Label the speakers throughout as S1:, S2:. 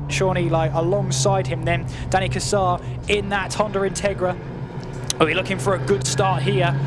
S1: Sean Eli alongside him then. Danny Cassar in that Honda Integra. We're looking for a good start here.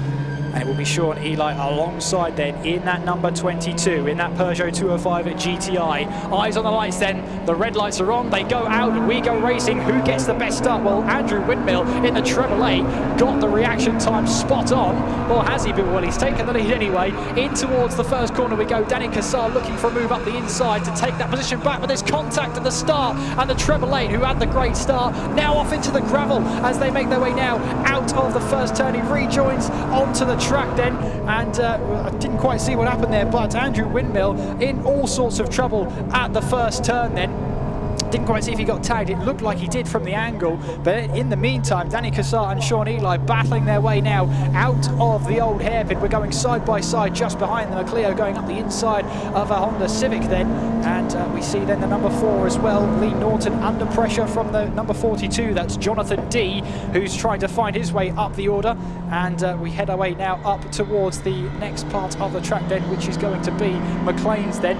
S1: And it will be Sean Eli alongside then in that number 22, in that Peugeot 205 at GTI. Eyes on the lights then, the red lights are on, they go out and we go racing. Who gets the best start? Well, Andrew Windmill in the treble 8 got the reaction time spot on. Or has he been? Well, he's taken the lead anyway. In towards the first corner we go. Danny Cassar looking for a move up the inside to take that position back, but there's contact at the start. And the treble 8, who had the great start, now off into the gravel as they make their way now out of the first turn. He rejoins onto the track then, and I didn't quite see what happened there, but Andrew Windmill in all sorts of trouble at the first turn then. Didn't quite see if he got tagged. It looked like he did from the angle, but in the meantime, Danny Cassar and Sean Eli battling their way now out of the old hairpin. We're going side by side just behind them. A Clio going up the inside of a Honda Civic then, and we see then the number 4 as well, Lee Norton, under pressure from the number 42. That's Jonathan D, who's trying to find his way up the order, and we head our way now up towards the next part of the track then, which is going to be McLean's then,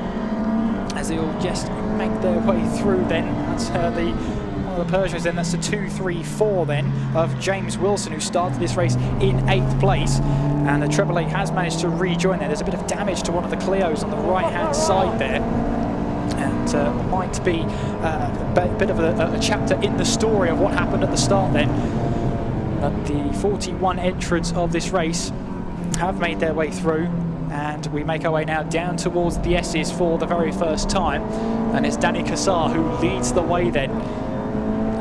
S1: as they all just make their way through then. That's one of the Peugeots then, that's the 234 then of James Wilson, who started this race in 8th place, and the treble 8 has managed to rejoin there. There's a bit of damage to one of the Clios on the right hand side there, and might be a bit of a chapter in the story of what happened at the start then. But the 41 entrants of this race have made their way through, and we make our way now down towards the S's for the very first time, and it's Danny Cassar who leads the way then,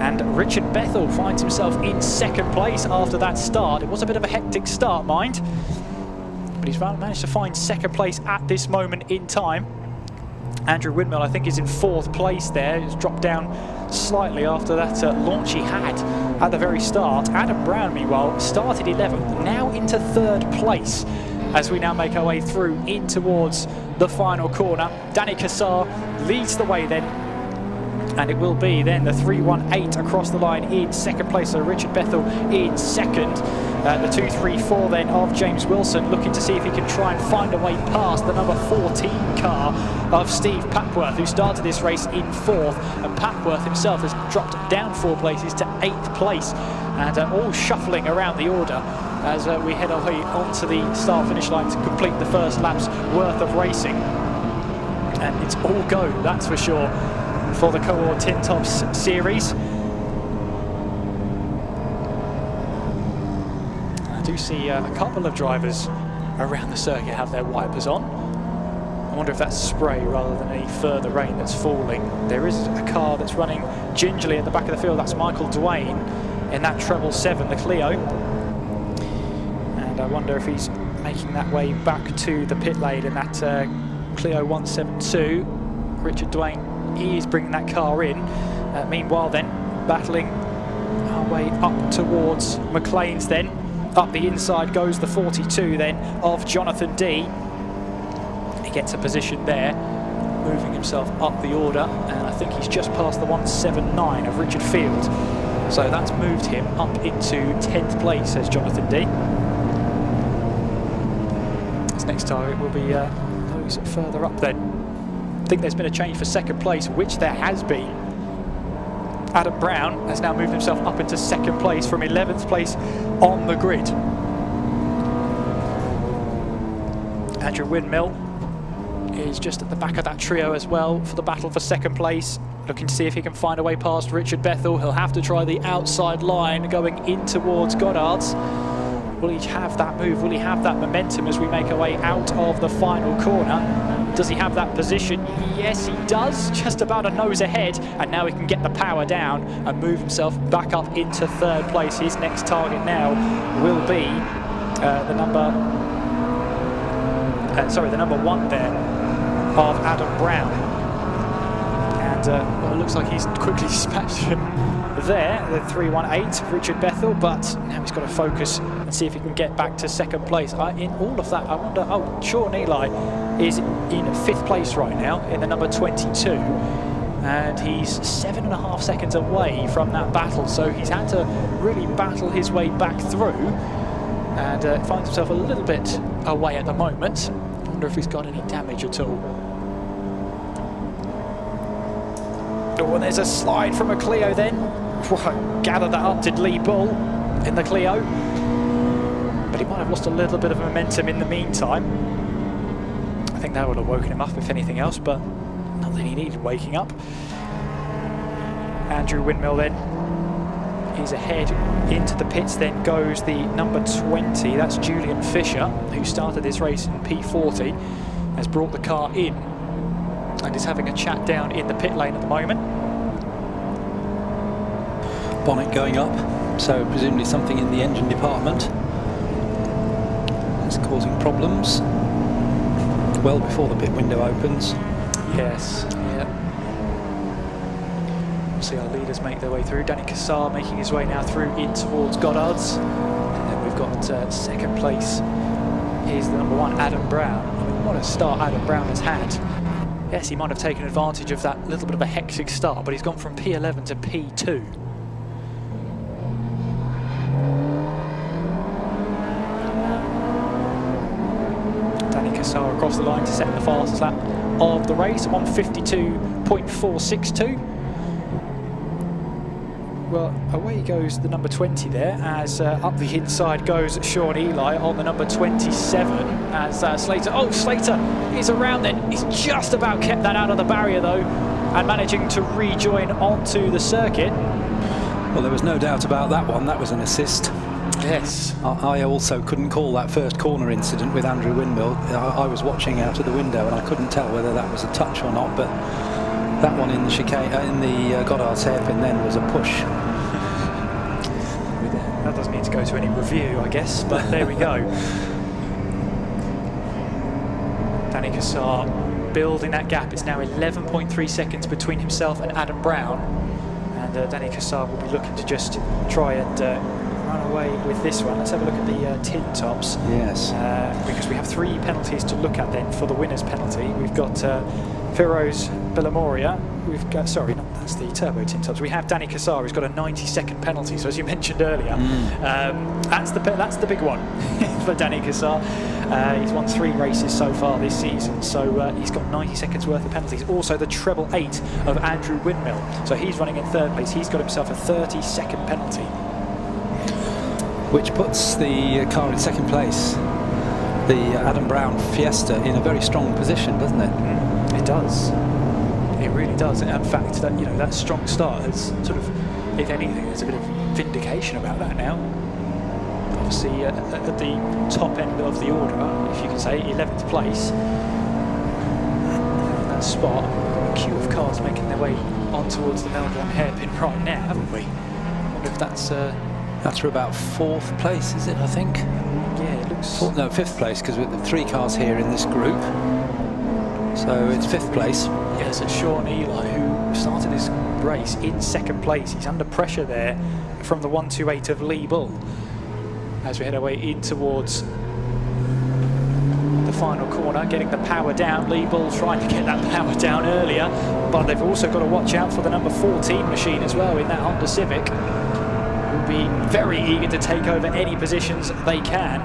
S1: and Richard Bethel finds himself in 2nd place after that start. It was a bit of a hectic start, mind, but he's managed to find 2nd place at this moment in time. Andrew Windmill, I think, is in 4th place there. He's dropped down slightly after that launch he had at the very start. Adam Brown, meanwhile, started 11th, now into 3rd place, as we now make our way through in towards the final corner. Danny Cassar leads the way then, and it will be then the 318 across the line in 2nd place, so Richard Bethel in 2nd. The 234 then of James Wilson, looking to see if he can try and find a way past the number 14 car of Steve Papworth, who started this race in 4th, and Papworth himself has dropped down 4 places to 8th place, and all shuffling around the order as we head our way onto the start-finish line to complete the first lap's worth of racing. And it's all go, that's for sure, for the Cohort Tin Tops series. I do see a couple of drivers around the circuit have their wipers on. I wonder if that's spray rather than any further rain that's falling. There is a car that's running gingerly at the back of the field. That's Michael Dwayne in that treble 7, the Clio. And I wonder if he's making that way back to the pit lane in that Clio 172. Richard Dwayne, he is bringing that car in. Meanwhile then, battling our way up towards McLean's then. Up the inside goes the 42 then of Jonathan D. He gets a position there, moving himself up the order, and I think he's just past the 179 of Richard Field. So that's moved him up into 10th place, says Jonathan D. His next target will be those further up then. I think there's been a change for 2nd place, which there has been. Adam Brown has now moved himself up into 2nd place from 11th place on the grid. Andrew Windmill is just at the back of that trio as well for the battle for 2nd place, looking to see if he can find a way past Richard Bethel. He'll have to try the outside line going in towards Goddard's. Will he have that move? Will he have that momentum as we make our way out of the final corner? Does he have that position? Yes, he does. Just about a nose ahead, and now he can get the power down and move himself back up into 3rd place. His next target now will be the number 1 there of Adam Brown, and well, it looks like he's quickly dispatched him there, the 318 Richard Bethel, but now he's got to focus and see if he can get back to 2nd place. In all of that, I wonder, oh, Sean Eli is in 5th place right now in the number 22, and he's 7.5 seconds away from that battle, so he's had to really battle his way back through, and finds himself a little bit away at the moment. I wonder if he's got any damage at all. Oh, and there's a slide from a Clio then. Gather that up, did Lee Bull in the Clio. But he might have lost a little bit of momentum in the meantime. I think that would have woken him up if anything else, but not that he needed waking up. Andrew Windmill then is ahead into the pits, then goes the number 20, that's Julian Fisher, who started this race in P40, has brought the car in and is having a chat down in the pit lane at the moment.
S2: Bonnet going up, so presumably something in the engine department is causing problems well before the pit window opens.
S1: Yes, yeah. We'll see our leaders make their way through. Danny Cassar making his way now through in towards Goddard's. And then we've got second place. Here's the number 1, Adam Brown. I mean, what a start Adam Brown has had. Yes, he might have taken advantage of that little bit of a hectic start, but he's gone from P11 to P2. Danny Cassar across the line to set the fastest lap of the race, 1:52.462. Well, away goes the number 20 there, as up the inside goes Sean Eli on the number 27, as Slater, oh, Slater is around then. He's just about kept that out of the barrier though, and managing to rejoin onto the circuit.
S2: Well, there was no doubt about that one, that was an assist.
S1: Yes.
S2: I also couldn't call that first corner incident with Andrew Windmill. I was watching out of the window and I couldn't tell whether that was a touch or not, but that one in the chicane, in the Goddard's hairpin then was a push.
S1: That doesn't need to go to any review, I guess, but there we go. Danny Cassar building that gap. It's now 11.3 seconds between himself and Adam Brown, and Danny Cassar will be looking to just try and run away with this one. Let's have a look at the tin tops.
S2: Yes.
S1: Because we have 3 penalties to look at then for the winner's penalty. We've got Firoz Bilamoria. We've got, sorry, no, that's the turbo tin tops. We have Danny Cassar, who's got a 90-second penalty. So as you mentioned earlier, that's the big one for Danny Cassar. He's won 3 races so far this season, so he's got 90 seconds worth of penalties. Also the treble 8 of Andrew Windmill. So he's running in 3rd place. He's got himself a 30-second penalty,
S2: which puts the car in 2nd place, the Adam Brown Fiesta, in a very strong position, doesn't it?
S1: It does. It really does. And in fact, that, you know, that strong start has sort of, if anything, there's a bit of vindication about that now. Obviously, at the top end of the order, if you can say, 11th place. In that spot, we've got a queue of cars making their way on towards the Melbourne hairpin right now, haven't we? I wonder if that's...
S2: That's for about 4th place, is it, I think?
S1: Yeah, it looks...
S2: No, 5th place, because with the 3 cars here in this group. So it's 5th place.
S1: Yes, it's Sean Eli, who started his race in 2nd place. He's under pressure there from the 128 of Lee Bull. As we head our way in towards the final corner, getting the power down. Lee Bull trying to get that power down earlier, but they've also got to watch out for the number 14 machine as well in that Honda Civic. Will be very eager to take over any positions they can.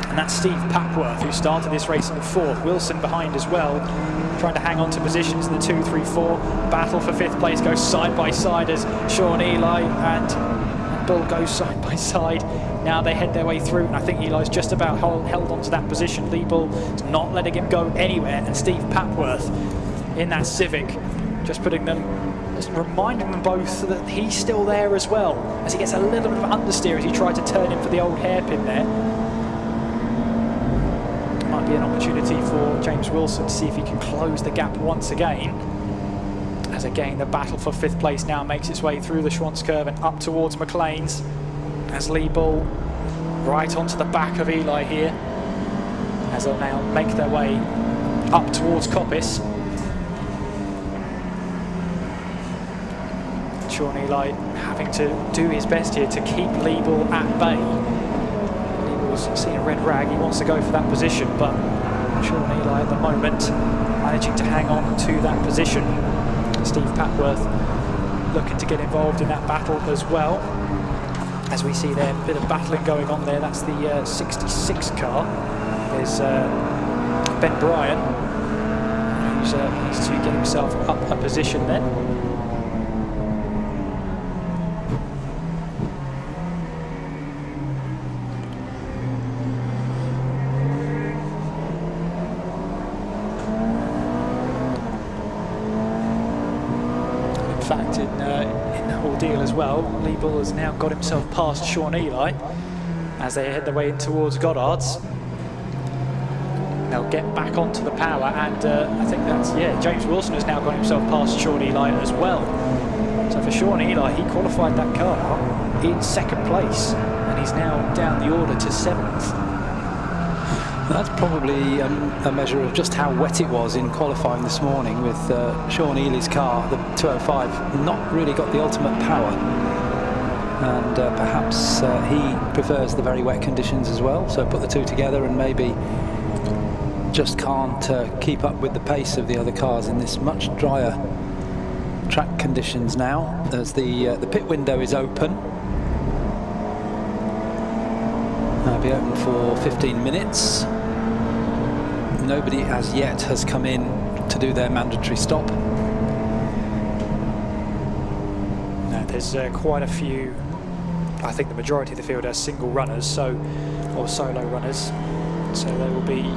S1: And that's Steve Papworth, who started this race in the 4th. Wilson behind as well, trying to hang on to positions in the 2, 3, 4. Battle for 5th place goes side by side as Sean Eli and Bull go side by side. Now they head their way through, and I think Eli's just about held on to that position. Lee Bull is not letting him go anywhere, and Steve Papworth in that Civic, just putting them, just reminding them both that he's still there as well, as he gets a little bit of understeer as he tried to turn him for the old hairpin there. Might be an opportunity for James Wilson to see if he can close the gap once again. As again, the battle for 5th place now makes its way through the Schwantz curve and up towards McLean's, as Lee Bull right onto the back of Eli here, as they'll now make their way up towards Coppice. Sean Eli having to do his best here to keep Lee Bull at bay. Lee Bull's seen a red rag, he wants to go for that position, but Sean Eli at the moment managing to hang on to that position. Steve Papworth looking to get involved in that battle as well. As we see there, a bit of battling going on there. That's the 66 car. There's Ben Bryan, needs to get himself up a position then. In fact, in the ordeal as well, Lee Bull has now got himself past Sean Eli as they head their way in towards Goddard's. They'll get back onto the power, and I think that's, yeah, James Wilson has now got himself past Sean Eli as well. So for Sean Eli, he qualified that car in second place, and he's now down the order to 7th.
S2: That's probably a measure of just how wet it was in qualifying this morning with Sean Eli's car, the 205, not really got the ultimate power. And perhaps he prefers the very wet conditions as well, so put the two together and maybe just can't keep up with the pace of the other cars in this much drier track conditions now, as the pit window is open. It'll be open for 15 minutes. Nobody as yet has come in to do their mandatory stop.
S1: No, there's quite a few. I think the majority of the field are single runners, or solo runners, so they will be,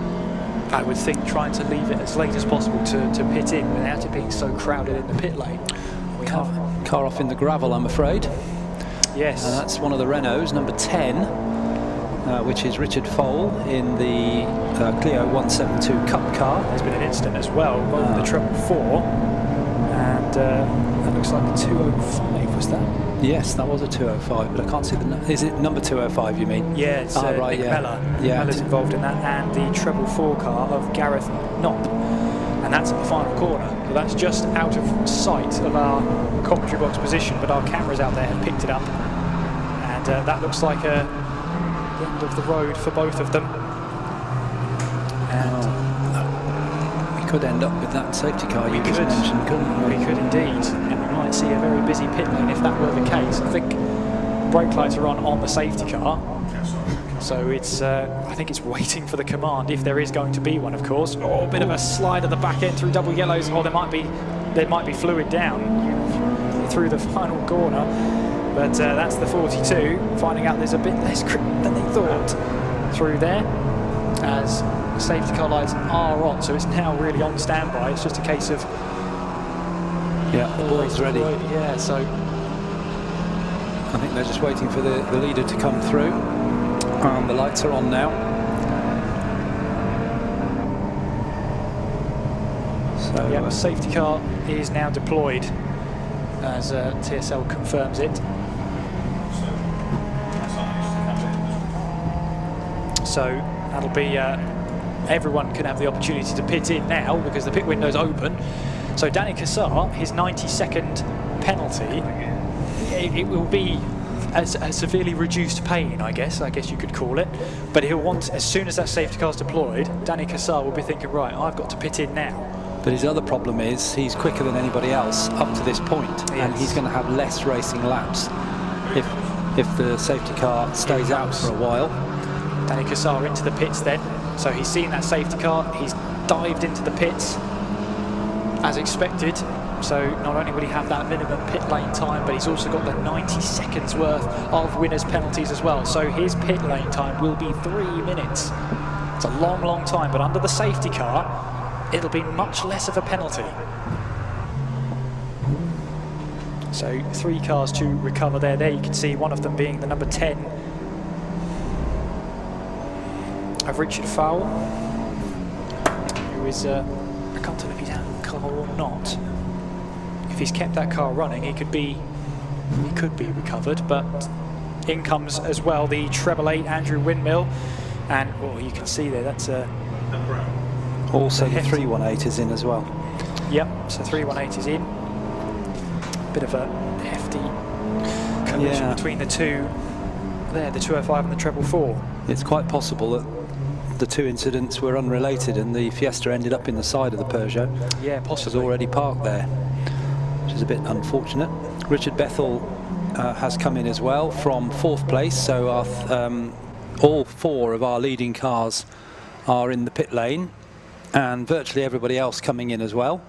S1: I would think, trying to leave it as late as possible to pit in without it being so crowded in the pit lane. We have
S2: car off in the gravel, I'm afraid.
S1: Yes.
S2: That's one of the Renaults, number 10, which is Richard Fole in the Clio 172 Cup car.
S1: There's been an incident as well involving the 444, and that looks like the 205, was that?
S2: Yes, that was a 205, but I can't see the... Is it number 205, you mean?
S1: Yeah, it's
S2: right,
S1: Nick
S2: yeah.
S1: Mellor.
S2: Yeah.
S1: Mellor's involved in that, and the 444 car of Gareth Knopp. And that's at the final corner. So that's just out of sight of our commentary box position, but our cameras out there have picked it up. And that looks like the end of the road for both of them. And
S2: we could end up with that safety car you just mentioned, couldn't we?
S1: We could indeed. And we might see a very busy pit lane if that were the case. I think brake lights are on the safety car. So it's, I think it's waiting for the command, if there is going to be one, of course. Oh, a bit of a slide at the back end through double yellows. Or there might be fluid down through the final corner. But that's the 42. Finding out there's a bit less grip than they thought through there, as safety car lights are on. So it's now really on standby. It's just a case of
S2: the ball's ready.
S1: Yeah. So
S2: I think they're just waiting for the leader to come through. The lights are on now. So
S1: yeah, safety car is now deployed as TSL confirms it. So that'll be everyone can have the opportunity to pit in now because the pit window's open. So Danny Cassar, his 90-second penalty, it will be a severely reduced pain, I guess you could call it. But he'll want, as soon as that safety car's deployed, Danny Cassar will be thinking, right, I've got to pit in now.
S2: But his other problem is he's quicker than anybody else up to this point,
S1: yes.
S2: And he's going to have less racing laps if the safety car stays out for a while.
S1: Danny Cassar into the pits then. So he's seen that safety car, he's dived into the pits as expected. So not only will he have that minimum pit lane time, but he's also got the 90 seconds worth of winners' penalties as well. So his pit lane time will be 3 minutes. It's a long, long time, but under the safety car, it'll be much less of a penalty. So 3 cars to recover there. There you can see one of them being the number 10 of Richard Fowle, who is, I can't tell if he's out of the car or not. If he's kept that car running, he could be recovered. But in comes as well the treble 8 Andrew Windmill, and you can see there that's
S2: also the 318 is in as well.
S1: Yep, so 318 is in. Bit of a hefty collision between the two there, the 205 and the treble 4.
S2: It's quite possible that the two incidents were unrelated and the Fiesta ended up in the side of the Peugeot.
S1: Yeah, possibly.
S2: Which was already parked there, which is a bit unfortunate. Richard Bethel has come in as well from 4th place, so our all 4 of our leading cars are in the pit lane. and virtually everybody else coming in as well.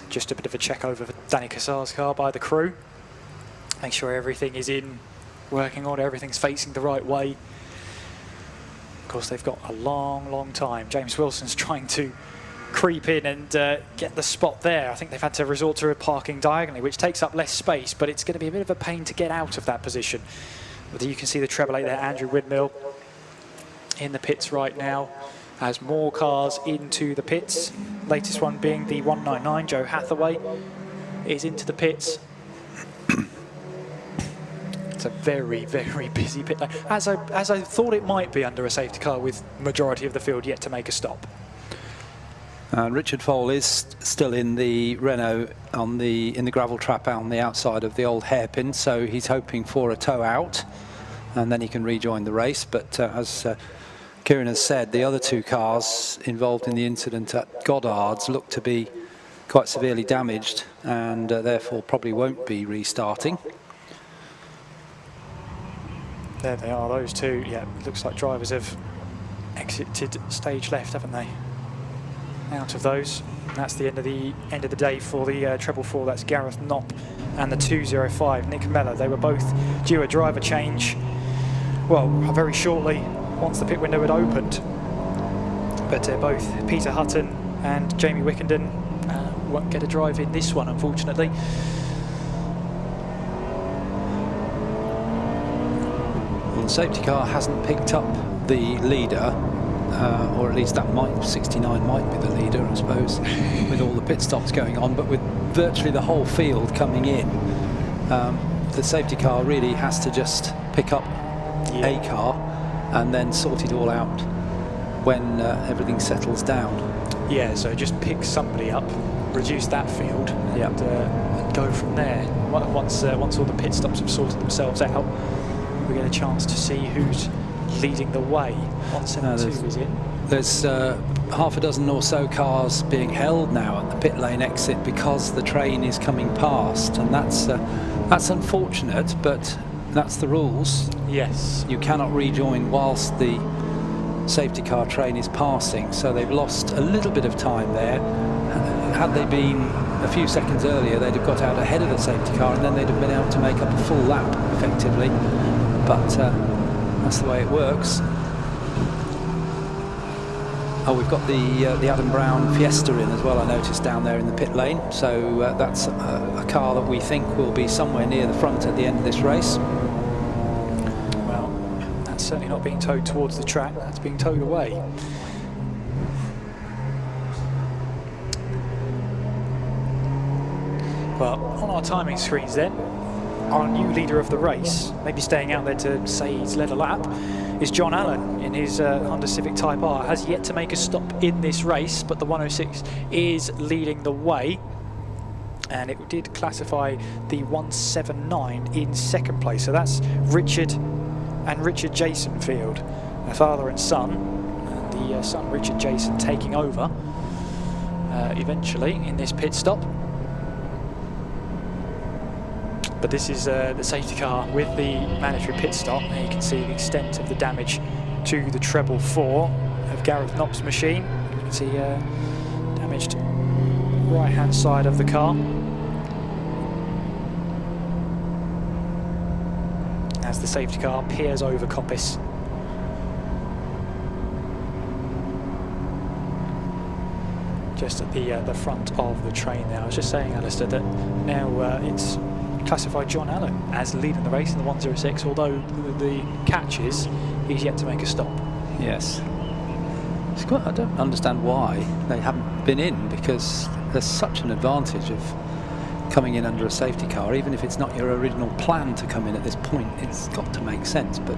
S1: Just a bit of a check over for Donny Cassar's car by the crew. Make sure everything is in working order, everything's facing the right way. Of course, they've got a long time. James Wilson's trying to creep in and get the spot there. I think they've had to resort to parking diagonally, which takes up less space, but it's going to be a bit of a pain to get out of that position. But you can see the treble 8 there, Andrew Windmill in the pits right now, as more cars into the pits. Latest one being the 199, Joe Hathaway is into the pits. It's a very busy pit lane, as I thought it might be under a safety car, with majority of the field yet to make a stop.
S2: Richard Fole is still in the Renault in the gravel trap on the outside of the old hairpin, so he's hoping for a tow out and then he can rejoin the race. But as Kieran has said, the other two cars involved in the incident at Goddard's look to be quite severely damaged and therefore probably won't be restarting.
S1: There they are, those two. Yeah, looks like drivers have exited stage left, haven't they? Out of those. And that's the end of the day for the treble 4. That's Gareth Knopp and the 205, Nick Mellor. They were both due a driver change, well, very shortly once the pit window had opened. But both Peter Hutton and Jamie Wickenden won't get a drive in this one, unfortunately.
S2: Well, the safety car hasn't picked up the leader. Or at least that 69 might be the leader, I suppose, with all the pit stops going on. But with virtually the whole field coming in, the safety car really has to just pick up a car and then sort it all out when everything settles down.
S1: Yeah, so just pick somebody up, reduce that field, and go from there. Once all the pit stops have sorted themselves out, we get a chance to see who's leading the way. 172 is in.
S2: There's half a dozen or so cars being held now at the pit lane exit because the train is coming past, and that's unfortunate, but that's the rules.
S1: Yes.
S2: You cannot rejoin whilst the safety car train is passing, so they've lost a little bit of time there. Had they been a few seconds earlier, they'd have got out ahead of the safety car and then they'd have been able to make up a full lap effectively, but that's the way it works. Oh, we've got the Adam Brown Fiesta in as well, I noticed down there in the pit lane. So that's a car that we think will be somewhere near the front at the end of this race.
S1: Well, that's certainly not being towed towards the track, that's being towed away. But on our timing screens then, our new leader of the race, maybe staying out there to say he's led a lap, is John Allen in his Honda Civic Type R. Has yet to make a stop in this race, but the 106 is leading the way. And it did classify the 179 in second place. So that's Richard and Richard Jason Field, a father and son. And the son, Richard Jason, taking over eventually in this pit stop. But this is the safety car with the mandatory pit stop. There you can see the extent of the damage to the treble 4 of Gareth Knopp's machine. You can see damaged right-hand side of the car. As the safety car peers over coppice. Just at the front of the train there. I was just saying, Alistair, that now it's classified John Allen as leading the race in the 106, although the catch is he's yet to make a stop.
S2: Yes. I don't understand why they haven't been in, because there's such an advantage of coming in under a safety car, even if it's not your original plan to come in at this point. It's got to make sense, but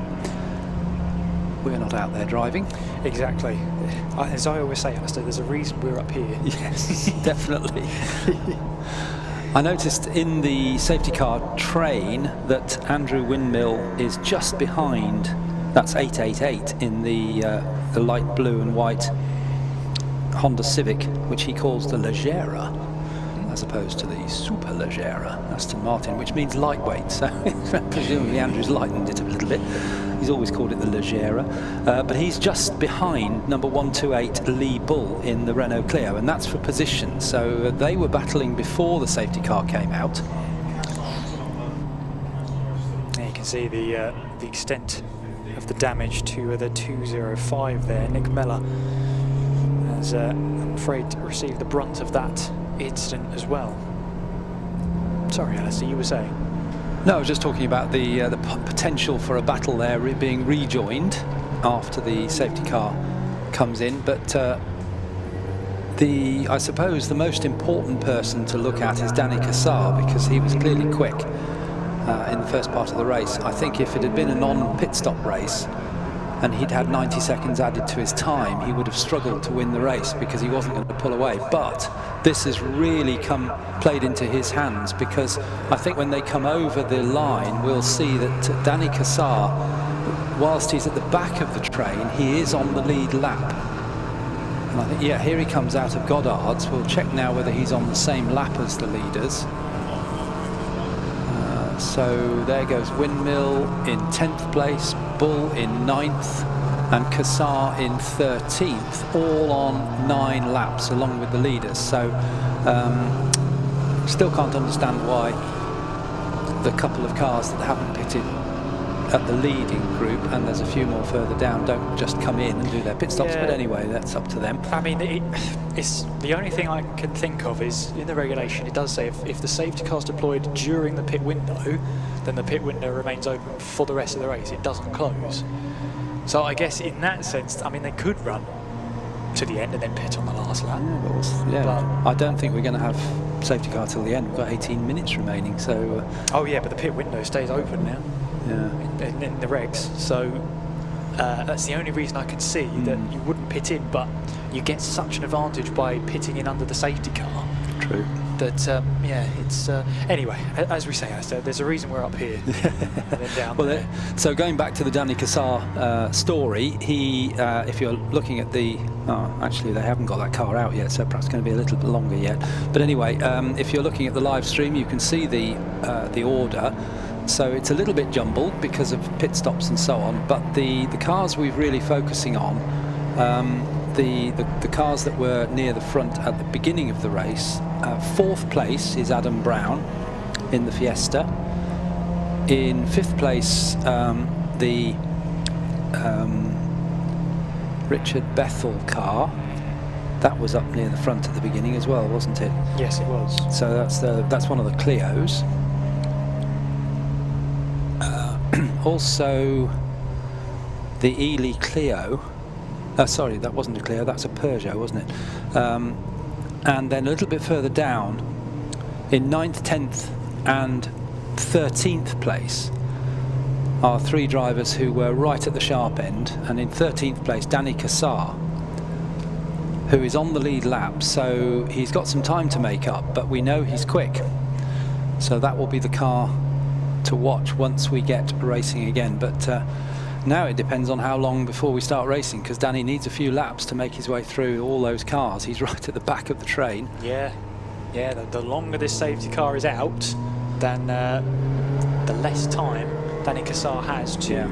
S2: we're not out there driving.
S1: Exactly. As I always say, Alistair, there's a reason we're up here.
S2: Yes, definitely. I noticed in the safety car train that Andrew Windmill is just behind. That's 888 in the light blue and white Honda Civic, which he calls the Leggera, as opposed to the Super Leggera Aston Martin, which means lightweight. So presumably Andrew's lightened it a little bit. He's always called it the Leggera, but he's just behind number 128 Lee Bull in the Renault Clio, and that's for position. So they were battling before the safety car came out.
S1: You can see the extent of the damage to the 205 there. Nick Mellor has, I'm afraid, received the brunt of that incident as well. Sorry, Alistair, you were saying?
S2: No, I was just talking about the potential for a battle there being rejoined after the safety car comes in, but I suppose the most important person to look at is Donny GP, because he was clearly quick in the first part of the race. I think if it had been a non-pit stop race and he'd had 90 seconds added to his time, he would have struggled to win the race because he wasn't going to pull away. But this has really played into his hands, because I think when they come over the line, we'll see that Donny GP, whilst he's at the back of the train, he is on the lead lap. And I think, yeah, here he comes out of Goddard's. We'll check now whether he's on the same lap as the leaders. So there goes Windmill in 10th place, Bull in 9th, and GP in 13th, all on 9 laps along with the leaders. So still can't understand why the couple of cars that haven't pitted at the leading group, and there's a few more further down, don't just come in and do their pit stops. Yeah. But anyway, that's up to them.
S1: I mean, it's the only thing I can think of is in the regulation it does say if the safety car is deployed during the pit window, then the pit window remains open for the rest of the race. It doesn't close. So I guess in that sense, I mean, they could run to the end and then pit on the last lap.
S2: But I don't think we're going to have safety car till the end. We've got 18 minutes remaining. So.
S1: Oh yeah, but the pit window stays open now.
S2: Yeah.
S1: In the regs, so that's the only reason I can see that you wouldn't pit in, but you get such an advantage by pitting in under the safety car.
S2: True.
S1: That yeah, it's anyway. As we say, there's a reason we're up here. And then down there.
S2: So going back to the Donny GP story, he, if you're looking at the, actually they haven't got that car out yet, so perhaps it's going to be a little bit longer yet. But anyway, if you're looking at the live stream, you can see the order. So it's a little bit jumbled because of pit stops and so on, but the cars we're really focusing on, the cars that were near the front at the beginning of the race, 4th place is Adam Brown in the Fiesta. In 5th place, the Richard Bethel car. That was up near the front at the beginning as well, wasn't it?
S1: Yes, it was.
S2: So that's one of the Clios. Also, the Ely Clio. Sorry, that wasn't a Clio, that's a Peugeot, wasn't it? And then a little bit further down, in 9th, 10th and 13th place, are 3 drivers who were right at the sharp end. And in 13th place, Donny GP, who is on the lead lap, so he's got some time to make up, but we know he's quick. So that will be the car to watch once we get racing again. But now it depends on how long before we start racing, because Danny needs a few laps to make his way through all those cars. He's right at the back of the train.
S1: Yeah, the longer this safety car is out, then the less time Donny GP has to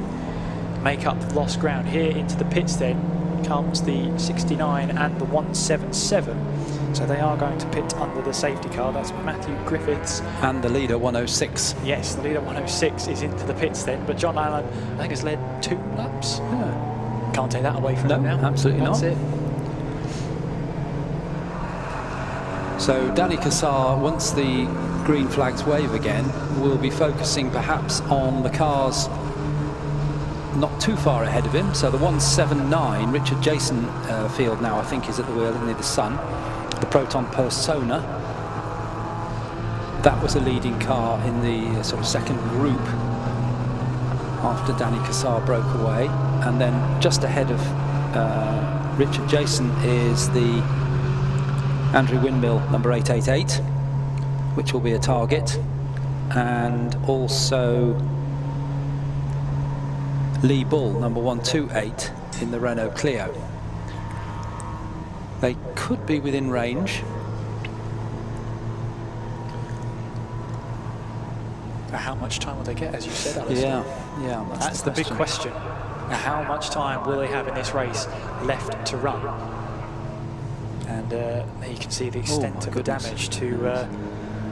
S1: make up lost ground. Here into the pits then comes the 69 and the 177. So they are going to pit under the safety car. That's Matthew Griffiths.
S2: And the leader 106.
S1: Yes, the leader 106 is into the pits then. But John Allen, I think, has led 2 laps.
S2: Yeah.
S1: Can't take that away from him now.
S2: Absolutely
S1: That's
S2: not.
S1: It.
S2: So Donny GP, once the green flags wave again, will be focusing perhaps on the cars not too far ahead of him. So the 179, Richard Jason Field now, I think, is at the wheel near the sun. The Proton Persona. That was a leading car in the sort of second group after Donny GP broke away. And then just ahead of Richard Jason is the Andrew Windmill number 888, which will be a target, and also Lee Bull number 128 in the Renault Clio. They could be within range.
S1: How much time will they get, as you said, Alistair?
S2: Yeah,
S1: That's the big question. How much time will they have in this race left to run? And there you can see the extent of the damage to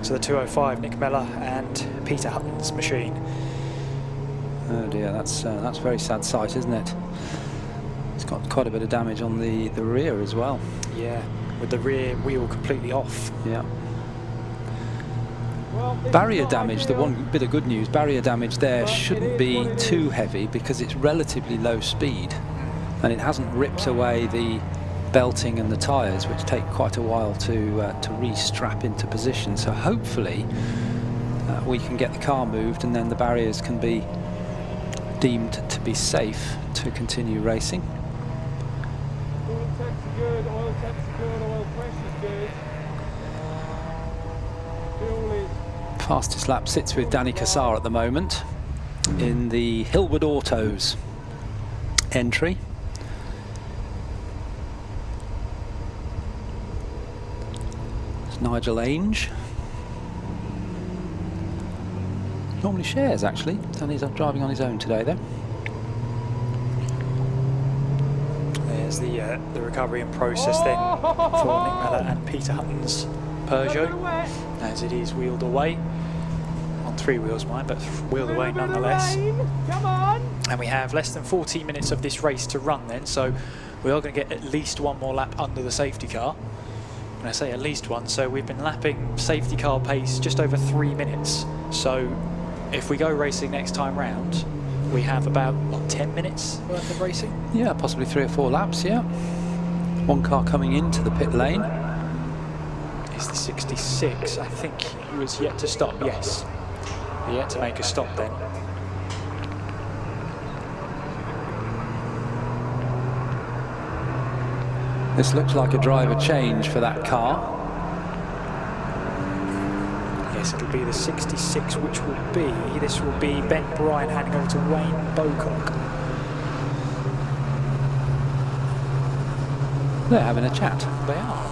S1: the 205, Nick Mellor and Peter Hutton's machine.
S2: Oh dear, that's a very sad sight, isn't it? It's got quite a bit of damage on the rear as well.
S1: Yeah, with the rear wheel completely off.
S2: Yeah. Barrier damage, the one bit of good news, barrier damage there shouldn't be too heavy because it's relatively low speed and it hasn't ripped away the belting and the tyres, which take quite a while to re-strap into position. So hopefully we can get the car moved and then the barriers can be deemed to be safe to continue racing.
S3: Oil temps are good, oil pressure's good. Fuel is...
S2: Fastest lap sits with Donny Cassar at the moment in the Hillwood Autos entry. It's Nigel Ainge. Normally shares, actually. Donny's driving on his own today, though.
S1: There's the recovery and process then for Nick Mellor and Peter Hutton's Peugeot, as it is wheeled away. On 3 wheels, mind, but wheeled away nonetheless.
S3: Come on!
S1: And we have less than 14 minutes of this race to run then, so we are going to get at least one more lap under the safety car. And I say at least one, so we've been lapping safety car pace just over 3 minutes. So if we go racing next time round, we have about, what, 10 minutes worth of racing?
S2: Yeah, possibly 3 or 4 laps, yeah. One car coming into the pit lane.
S1: Is the 66, I think he was yet to stop, yes. Yet to make a stop then.
S2: This looks like a driver change for that car.
S1: Yes, it'll be the 66, which will be, this will be Ben Bryan handing over to Wayne Bocock.
S2: They're having a chat.
S1: They are.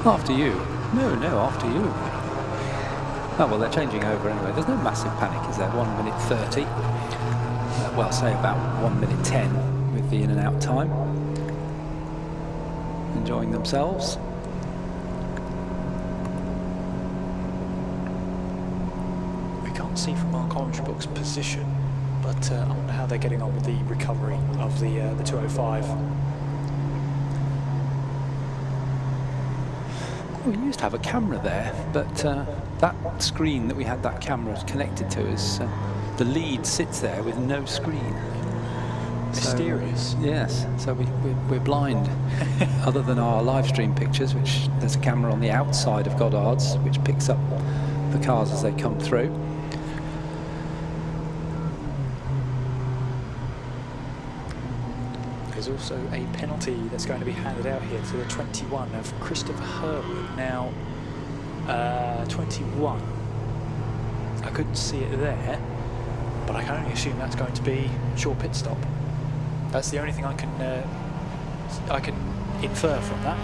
S2: After you. No, after you. Oh, well, they're changing over anyway. There's no massive panic, is there? 1 minute 30. Well, say about 1 minute 10 with the in and out time. Enjoying themselves.
S1: We can't see from our commentary box position, but I wonder how they're getting on with the recovery of the 205.
S2: We used to have a camera there, but that screen that we had that camera connected to is the lead sits there with no screen.
S1: Mysterious.
S2: So, yes, so we're blind. Other than our live stream pictures, which there's a camera on the outside of Goddard's which picks up the cars as they come through.
S1: There's also a penalty that's going to be handed out here to the 21 of Christopher Herwood. Now, 21, I couldn't see it there, but I can only assume that's going to be short pit stop. That's the only thing I can infer from that.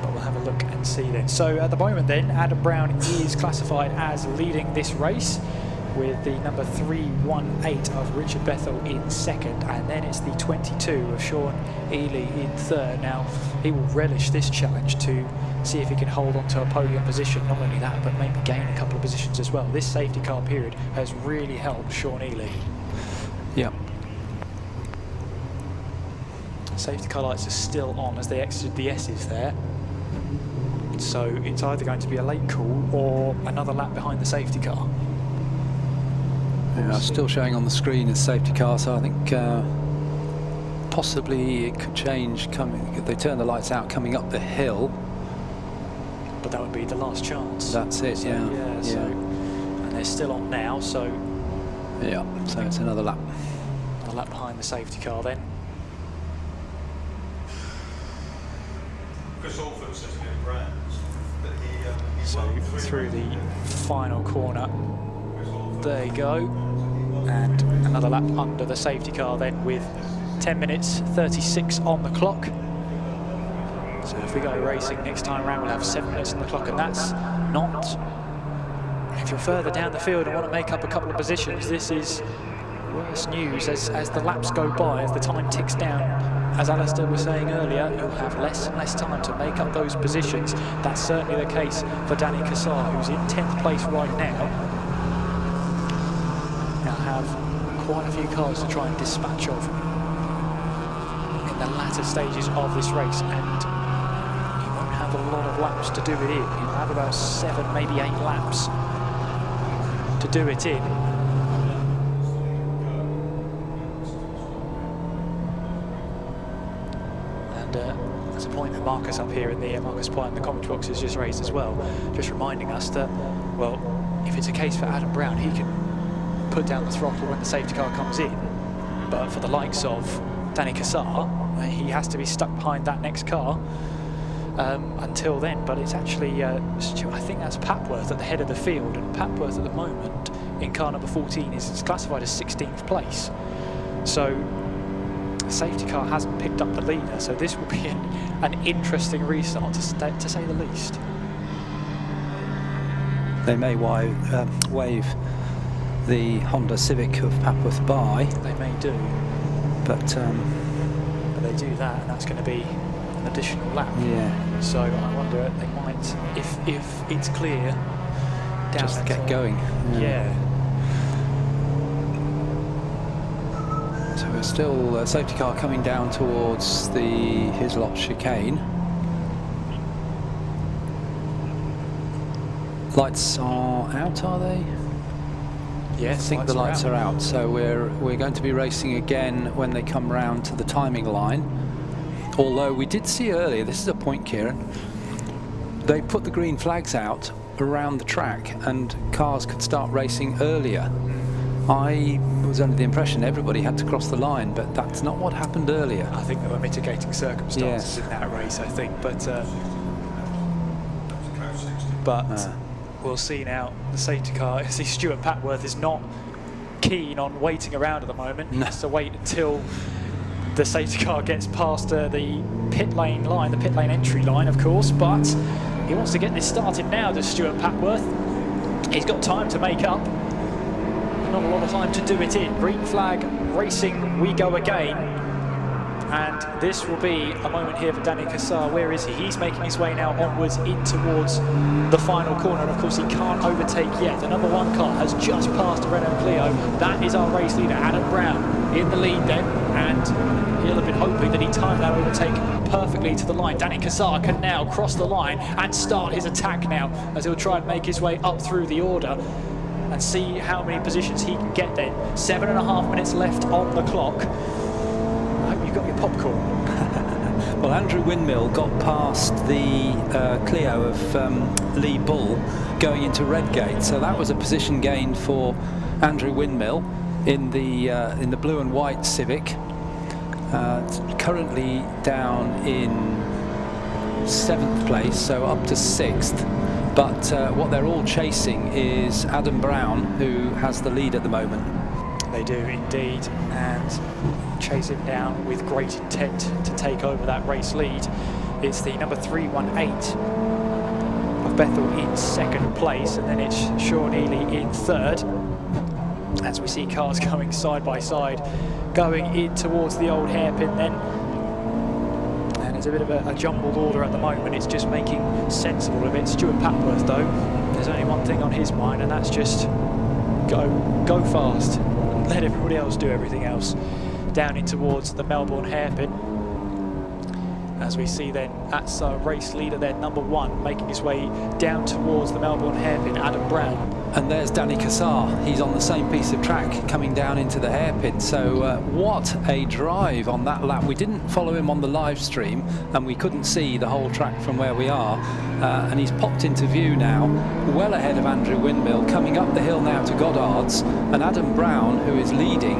S1: But we'll have a look and see then. So at the moment then, Adam Brown is classified as leading this race, with the number 318 of Richard Bethel in second, and then it's the 22 of Sean Ely in third. Now, he will relish this challenge to see if he can hold on to a podium position. Not only that, but maybe gain a couple of positions as well. This safety car period has really helped Sean Ely.
S2: Yeah.
S1: Safety car lights are still on as they exited the S's there. So it's either going to be a late call or another lap behind the safety car.
S2: Yeah, still showing on the screen as safety car, so I think possibly it could change coming. If they turn the lights out coming up the hill.
S1: But that would be the last chance.
S2: That's it,
S1: so,
S2: yeah.
S1: So, and they're still on now, so.
S2: Yeah, so it's another lap.
S1: A lap behind the safety car then. So through the final corner. There you go, and another lap under the safety car then with 10 minutes 36 on the clock. So if we go racing next time around, we'll have 7 minutes on the clock, and that's not... If you're further down the field and want to make up a couple of positions, this is worse news as the laps go by, as the time ticks down. As Alistair was saying earlier, you'll have less and less time to make up those positions. That's certainly the case for Donny GP, who's in 10th place right now. Now have quite a few cars to try and dispatch of in the latter stages of this race, and he won't have a lot of laps to do it in. He'll have about 7, maybe 8 laps to do it in. There's a point that Marcus up here in the Marcus Pye in the comment box has just raised as well, just reminding us that, well, if it's a case for Adam Brown, he can put down the throttle when the safety car comes in, but for the likes of Donny GP, he has to be stuck behind that next car until then. But it's actually Stuart, I think that's Papworth at the head of the field, and Papworth at the moment in car number 14 is classified as 16th place. So the safety car hasn't picked up the leader, so this will be an interesting restart to say the least.
S2: They may wave the Honda Civic of Papworth by.
S1: They may do, but they do that, and that's going to be an additional lap.
S2: Yeah.
S1: So I wonder, they might, if it's clear,
S2: just get going.
S1: Yeah.
S2: So we're still a safety car coming down towards the Hislop chicane. Lights are out, are they?
S1: Yes,
S2: I think the lights are out. So we're going to be racing again when they come round to the timing line. Although we did see earlier, this is a point, Kieran, they put the green flags out around the track and cars could start racing earlier. I was under the impression everybody had to cross the line, but that's not what happened earlier.
S1: I think there were mitigating circumstances in that race, I think, but we'll see now. The safety car, see, Stuart Papworth is not keen on waiting around at the moment. He has to wait until the safety car gets past the pit lane line, the pit lane entry line, of course, but he wants to get this started now, does Stuart Papworth. He's got time to make up. Not a lot of time to do it in. Green flag racing, we go again. And this will be a moment here for Donny GP. Where is he? He's making his way now onwards in towards the final corner. And of course he can't overtake yet. The number 1 car has just passed Renault Clio. That is our race leader, Adam Brown, in the lead then. And he'll have been hoping that he timed that overtake perfectly to the line. Donny GP can now cross the line and start his attack now, as he'll try and make his way up through the order and see how many positions he can get then. 7.5 minutes left on the clock. I hope you've got your popcorn.
S2: Well, Andrew Windmill got past the Clio of Lee Bull going into Redgate, so that was a position gain for Andrew Windmill in the blue and white Civic. Currently down in 7th place, so up to 6th. But what they're all chasing is Adam Brown, who has the lead at the moment.
S1: They do indeed, and chase him down with great intent to take over that race lead. It's the number 318 of Bethel in 2nd place, and then it's Sean Ely in 3rd. As we see cars going side by side, going in towards the old hairpin then. It's a bit of a jumbled order at the moment. It's just making sense of all of it. Stuart Papworth, though, there's only one thing on his mind, and that's just go fast and let everybody else do everything else. Down in towards the Melbourne hairpin. As we see then, that's our race leader there, number 1, making his way down towards the Melbourne hairpin, Adam Brown.
S2: And there's Donny GP. He's on the same piece of track coming down into the hairpin. So what a drive on that lap. We didn't follow him on the live stream and we couldn't see the whole track from where we are. And he's popped into view now, well ahead of Andrew Windmill, coming up the hill now to Goddard's. And Adam Brown, who is leading,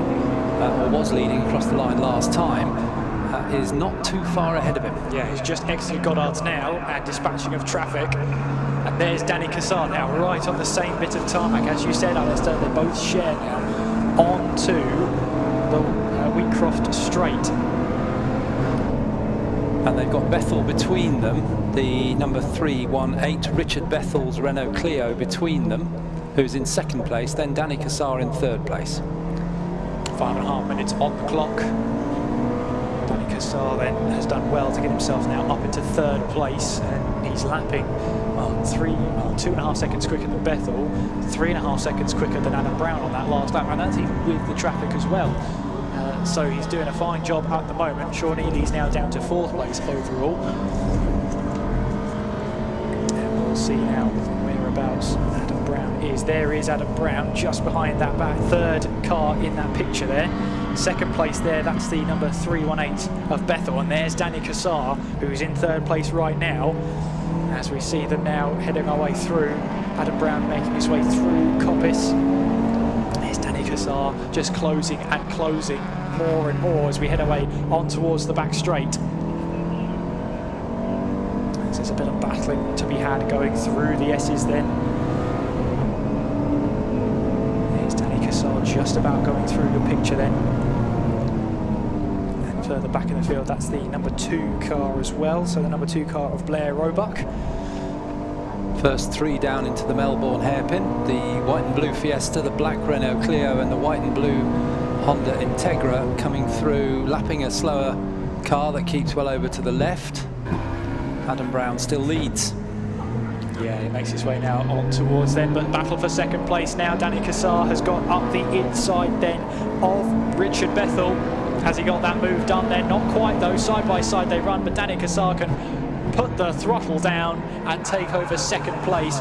S2: or was leading across the line last time, is not too far ahead of him.
S1: Yeah, he's just exited Goddard's now and dispatching of traffic. And there's Donny GP now, right on the same bit of tarmac. As you said, Alistair, they both share now onto the Wheatcroft Straight.
S2: and they've got Bethel between them, the number 318, Richard Bethel's Renault Clio between them, who's in second place, then Donny Cassar in third place.
S1: 5.5 minutes on the clock. Donny Cassar then has done well to get himself now up into third place, and he's lapping 2.5 seconds quicker than Bethel, 3.5 seconds quicker than Adam Brown on that last lap, and that's even with the traffic as well. So he's doing a fine job at the moment. Sean Ely's now down to fourth place overall. And we'll see now whereabouts Adam Brown is. There is Adam Brown just behind that back third car in that picture there. Second place there, that's the number 318 of Bethel, and there's Donny Cassar, who's in third place right now. As we see them now heading our way through, Adam Brown making his way through Coppice. There's Donny Cassar just closing and closing more and more as we head away on towards the back straight. There's a bit of battling to be had going through the S's then. There's Donny Cassar just about going through the picture then. And further back in the field, that's the number 2 car as well, so the number 2 car of Blair Roebuck.
S2: First 3 down into the Melbourne hairpin, the white and blue Fiesta, the black Renault Clio and the white and blue Honda Integra coming through, lapping a slower car that keeps well over to the left. Adam Brown still leads.
S1: Yeah, he makes his way now on towards them, but battle for second place now. Donny Cassar has got up the inside then of Richard Bethel. Has he got that move done then? Not quite though, side by side they run, but Donny Cassar can put the throttle down and take over second place.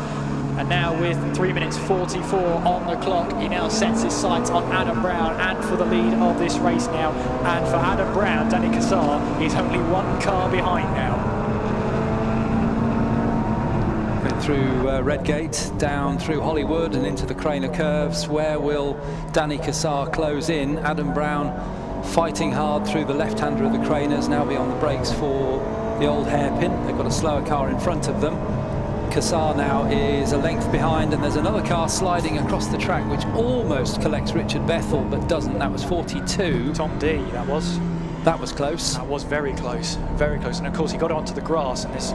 S1: And now with 3 minutes 44 on the clock, he now sets his sights on Adam Brown and for the lead of this race now. And for Adam Brown, Donny Cassar is only 1 car behind now.
S2: Went through Redgate, down through Hollywood and into the Craner curves. Where will Donny Cassar close in? Adam Brown fighting hard through the left-hander of the Craners, now be on the brakes for the old hairpin. They've got a slower car in front of them. Cassar now is a length behind, and there's another car sliding across the track which almost collects Richard Bethel but doesn't. That was 42.
S1: Tom D, that was.
S2: That was close.
S1: That was very close, very close. And of course he got onto the grass, and there's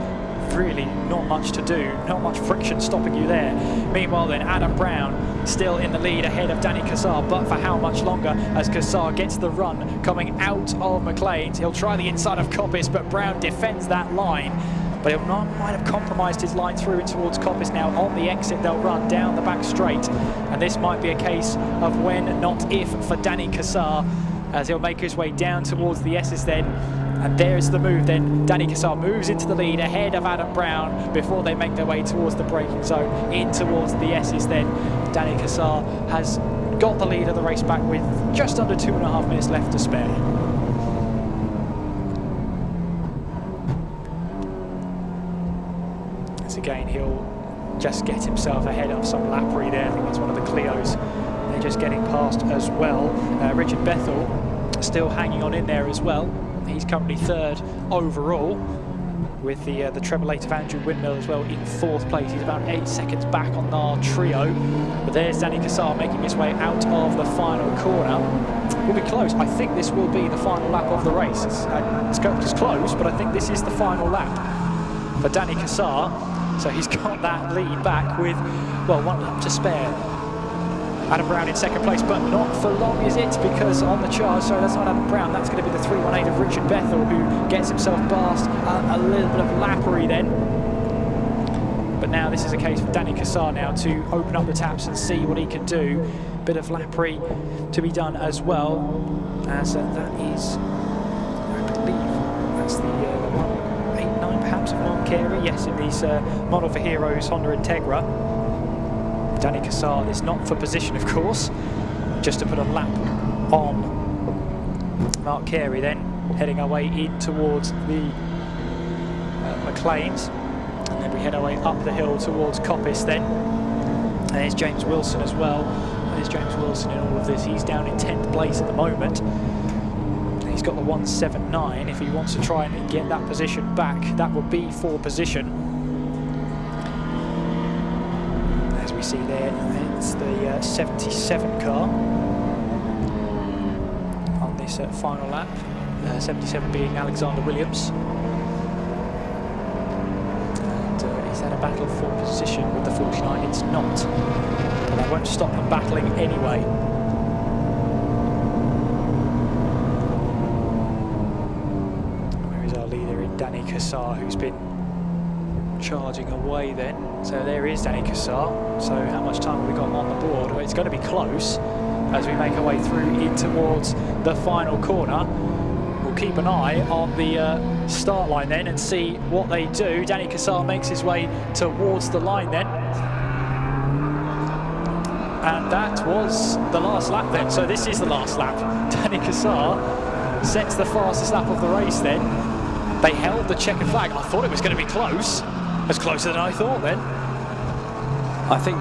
S1: really not much to do, not much friction stopping you there. Meanwhile then, Adam Brown still in the lead ahead of Donny Cassar, but for how much longer as Cassar gets the run coming out of McLean's. He'll try the inside of Coppice, but Brown defends that line. But he might have compromised his line through in towards Coppice now. On the exit, they'll run down the back straight. And this might be a case of when, not if, for Donny Cassar, as he'll make his way down towards the S's then. And there's the move then. Donny Cassar moves into the lead ahead of Adam Brown before they make their way towards the braking zone, in towards the S's then. Donny Cassar has got the lead of the race back with just under 2.5 minutes left to spare. Again, he'll just get himself ahead of some Lapri there. I think that's one of the Clios they're just getting past as well. Richard Bethel still hanging on in there as well. He's currently third overall, with the treble eight of Andrew Windmill as well in fourth place. He's about 8 seconds back on our trio. But there's Donny Cassar making his way out of the final corner. Will be close. I think this will be the final lap of the race. It's close, but I think this is the final lap for Donny Cassar. So he's got that lead back with, well, 1 lap to spare. Adam Brown in second place, but not for long, is it? Because on the charge, sorry, that's not Adam Brown, that's going to be the 318 of Richard Bethel, who gets himself past a little bit of Lapri then. But now this is a case for Donny Cassar now to open up the taps and see what he can do. Bit of Lapri to be done as well, as that is, I believe, that's the 189 perhaps of Mark Carey. Yes, in these Model for Heroes Honda Integra. Donny Cassar is not for position, of course, just to put a lap on Mark Carey then, heading our way in towards the McLean's, and then we head our way up the hill towards Coppice then. And there's James Wilson as well. There's James Wilson in all of this. He's down in 10th place at the moment. He's got the 179. If he wants to try and get that position back, that would be for position. As we see there, it's the 77 car on this final lap. 77 being Alexander Williams. And is that a battle for position with the 49? It's not. And that won't stop them battling anyway. Where is our leader in Donny GP, who's been charging away then? So there is Donny GP. So how much time have we got on the board? Well, it's going to be close as we make our way through in towards the final corner. We'll keep an eye on the start line then and see what they do. Donny GP makes his way towards the line then. And that was the last lap then. So this is the last lap. Donny GP sets the fastest lap of the race then. They held the checkered flag. I thought it was going to be close. As closer than I thought then.
S2: I think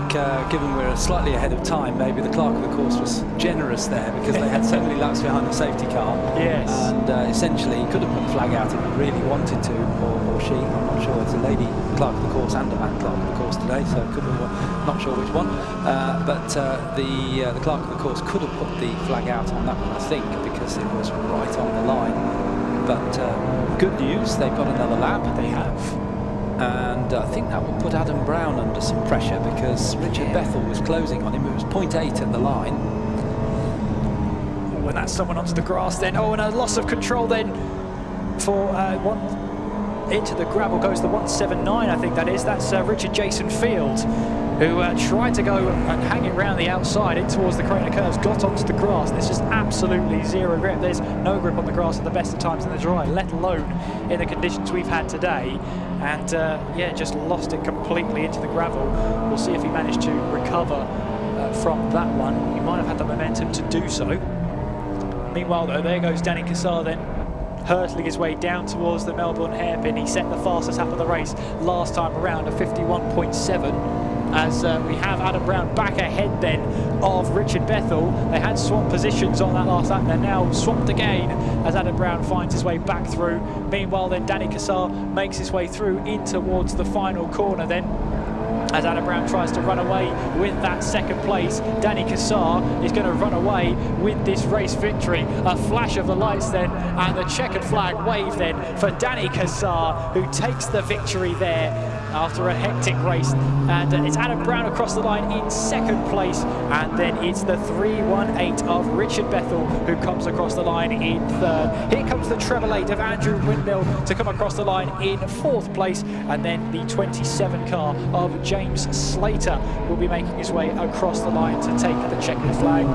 S2: given we're slightly ahead of time, maybe the clerk of the course was generous there because they had so many laps behind the safety car.
S1: Yes.
S2: And essentially he could have put the flag out if he really wanted to, or she, I'm not sure. It's a lady clerk of the course and a man clerk of the course today, so could have, not sure which one. But the clerk of the course could have put the flag out on that one, I think, because it was right on the line. But good news, they've got another lap.
S1: They have.
S2: And I think that will put Adam Brown under some pressure because Richard Bethel was closing on him. It was 0.8 at the line.
S1: Oh, and that's someone onto the grass then. Oh, and a loss of control then for one into the gravel goes the 179, I think that is. That's Richard Jason Field, who tried to go and hang it round the outside in towards the Crater curves, got onto the grass. There's just absolutely zero grip. There's no grip on the grass at the best of times in the dry, let alone in the conditions we've had today. And yeah, just lost it completely into the gravel. We'll see if he managed to recover from that one. He might have had the momentum to do so. Meanwhile, though, there goes Donny GP then, hurtling his way down towards the Melbourne hairpin. He set the fastest lap of the race last time around, a 51.7. As we have Adam Brown back ahead then of Richard Bethel. They had swamped positions on that last lap. They're now swamped again as Adam Brown finds his way back through. Meanwhile then Donny GP makes his way through in towards the final corner then. As Adam Brown tries to run away with that second place, Donny GP is going to run away with this race victory. A flash of the lights then, and the checkered flag wave then for Donny GP, who takes the victory there after a hectic race. And it's Adam Brown across the line in second place, and then it's the 318 of Richard Bethel who comes across the line in third. Here comes the treble 8 of Andrew Windmill to come across the line in fourth place, and then the 27 car of James Slater will be making his way across the line to take the checkered flag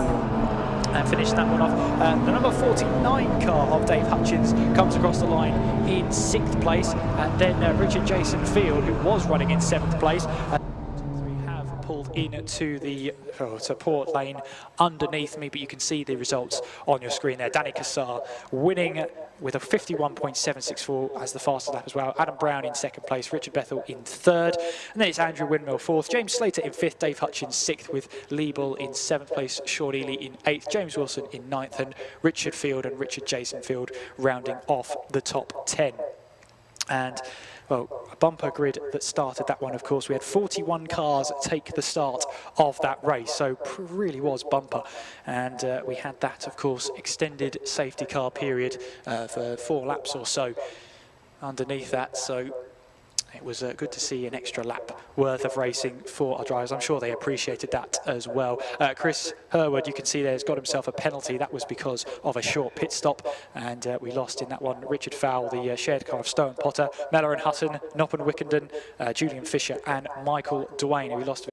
S1: and finish that one off. The number 49 car of Dave Hutchins comes across the line in 6th place, and then Richard Jason Field, who was running in 7th place. We have pulled into the to port lane underneath me, but you can see the results on your screen there. Donny GP winning with a 51.764 as the fastest lap as well. Adam Brown in 2nd place, Richard Bethel in 3rd, and then it's Andrew Windmill 4th, James Slater in 5th, Dave Hutchins 6th, with Lee Bull in 7th place, Sean Ely in 8th, James Wilson in 9th, and Richard Field and Richard Jason Field rounding off the top 10. And well, a bumper grid that started that one, of course. We had 41 cars take the start of that race, so really was bumper. And we had that, of course, extended safety car period for 4 laps or so underneath that. So it was good to see an extra lap worth of racing for our drivers. I'm sure they appreciated that as well. Chris Herwood, you can see there, has got himself a penalty. That was because of a short pit stop, and we lost in that one. Richard Fowle, the shared car of Stowe and Potter, Mellor and Hutton, Noppen Wickenden, Julian Fisher and Michael Duane. We lost